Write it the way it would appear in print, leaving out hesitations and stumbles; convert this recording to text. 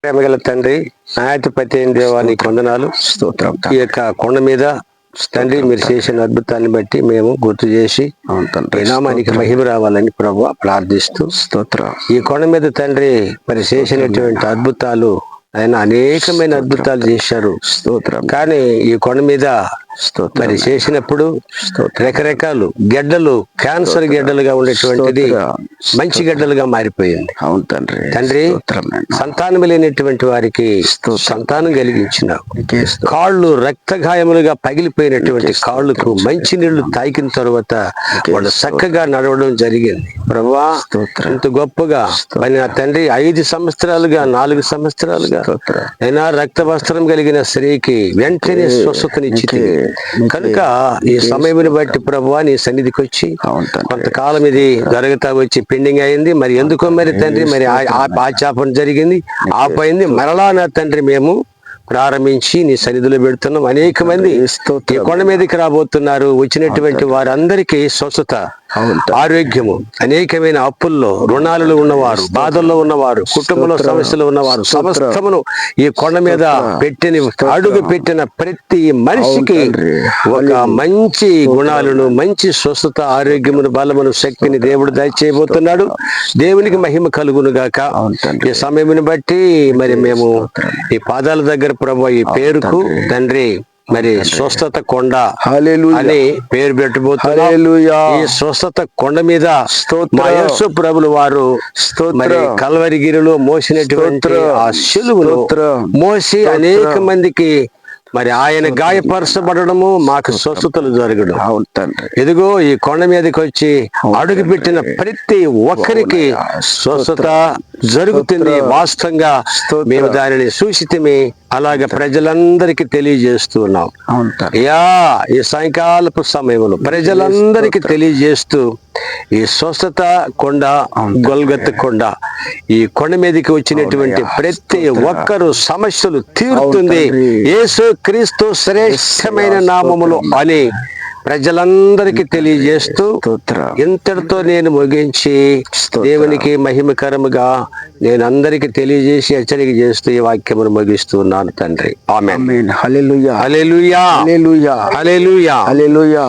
ప్రేమగల తండ్రి, న్యాయాధిపతి అయిన దేవా నీకు వందనాలు. స్తోత్రం. ఈ యొక్క కొండ మీద తండ్రి మీరు చేసిన అద్భుతాన్ని బట్టి మేము గుర్తు చేసి ఈ నామానికి మహిమ రావాలని ప్రభువా ప్రార్థిస్తూ స్తోత్రం. ఈ కొండ మీద తండ్రి మరి చేసినటువంటి అద్భుతాలు ఆయన అనేకమైన అద్భుతాలు చేశారు. స్తోత్రం. కానీ ఈ కొండ మీద మరి చేసినప్పుడు రకరకాలు గెడ్డలు, క్యాన్సర్ గెడ్డలుగా ఉండేటువంటిది మంచి గెడ్డలుగా మారిపోయింది. అవును తండ్రి. తండ్రి, సంతానం లేనటువంటి వారికి సంతానం కలిగించినావు. కాళ్ళు రక్త గాయములుగా పగిలిపోయినటువంటి కాళ్ళకు మంచి నీళ్లు తాకిన తర్వాత వాళ్ళు చక్కగా నడవడం జరిగింది. ప్రభువా ఇంత గొప్పగా మరి నా తండ్రి 5 సంవత్సరాలుగా 4 సంవత్సరాలుగా అయినా రక్త వస్త్రం కలిగిన స్త్రీకి వెంటనే స్వస్థతనిచ్చి కనుక ఈ సమయం బట్టి ప్రభువా నీ సన్నిధికి వచ్చి కొంతకాలం ఇది జరుగుతా వచ్చి పెండింగ్ అయింది. మరి ఎందుకో మరి తండ్రి మరి ఆచాపన జరిగింది, ఆపైంది. మరలా నా తండ్రి మేము ప్రారంభించి నీ సన్నిధిలో పెడుతున్నాం. అనేక మంది ఈ కొండ మీదకి రాబోతున్నారు. వచ్చినటువంటి వారందరికీ స్వస్థత, ఆరోగ్యము, అనేకమైన అప్పుల్లో రుణాలలో ఉన్నవారు, బాధల్లో ఉన్నవారు, కుటుంబంలో సమస్యలు ఉన్నవారు సమస్తమును ఈ కొండ మీద అడుగు పెట్టిన ప్రతి మనిషికి ఒక మంచి గుణాలను, మంచి స్వస్థత, ఆరోగ్యమును, బలమును, శక్తిని దేవుడు దయచేయబోతున్నాడు. దేవునికి మహిమ కలుగును గాక. ఈ సమయమును బట్టి మరి మేము ఈ పాదాల దగ్గర ప్రభు ఈ పేరుకు తండ్రి మరి స్వస్థత కొండ అని పేరు పెట్టబోతున్నాం. ఈ స్వస్థత కొండ మీద మా యేసు ప్రభులు వారు మరి కల్వరిగిరిలో మోసినటువంటి ఆ శిలువను మోసి అనేక మందికి మరి ఆయన గాయపరచబడము, మాకు స్వస్థతలు జరగడం. ఎదుగో ఈ కొండ మీదకి వచ్చి అడుగు పెట్టిన ప్రతి ఒక్కరికి స్వస్థత జరుగుతుంది. వాస్తవంగా మేము దానిని సూచితమే అలాగే ప్రజలందరికీ తెలియజేస్తున్నాం. ఈ సాయంకాలపు సమయంలో ప్రజలందరికీ తెలియజేస్తూ ఈ స్వస్థత కొండ, గొల్గొతా కొండ, ఈ కొండ మీదకి వచ్చినటువంటి ప్రతి ఒక్కరు సమస్యలు తీరుతుంది యేసు క్రీస్తు శ్రేష్టమైన నామములో అని ప్రజలందరికీ తెలియజేస్తూ ఇంతటితో నేను ముగించి దేవునికి మహిమకరముగా నేను అందరికి తెలియజేసి హెచ్చరిక చేస్తూ ఈ వాక్యమును ముగిస్తున్నాను తండ్రి. ఆమేన్. హల్లెలూయా. హల్లెలూయా. హల్లెలూయా. హల్లెలూయా. హల్లెలూయా.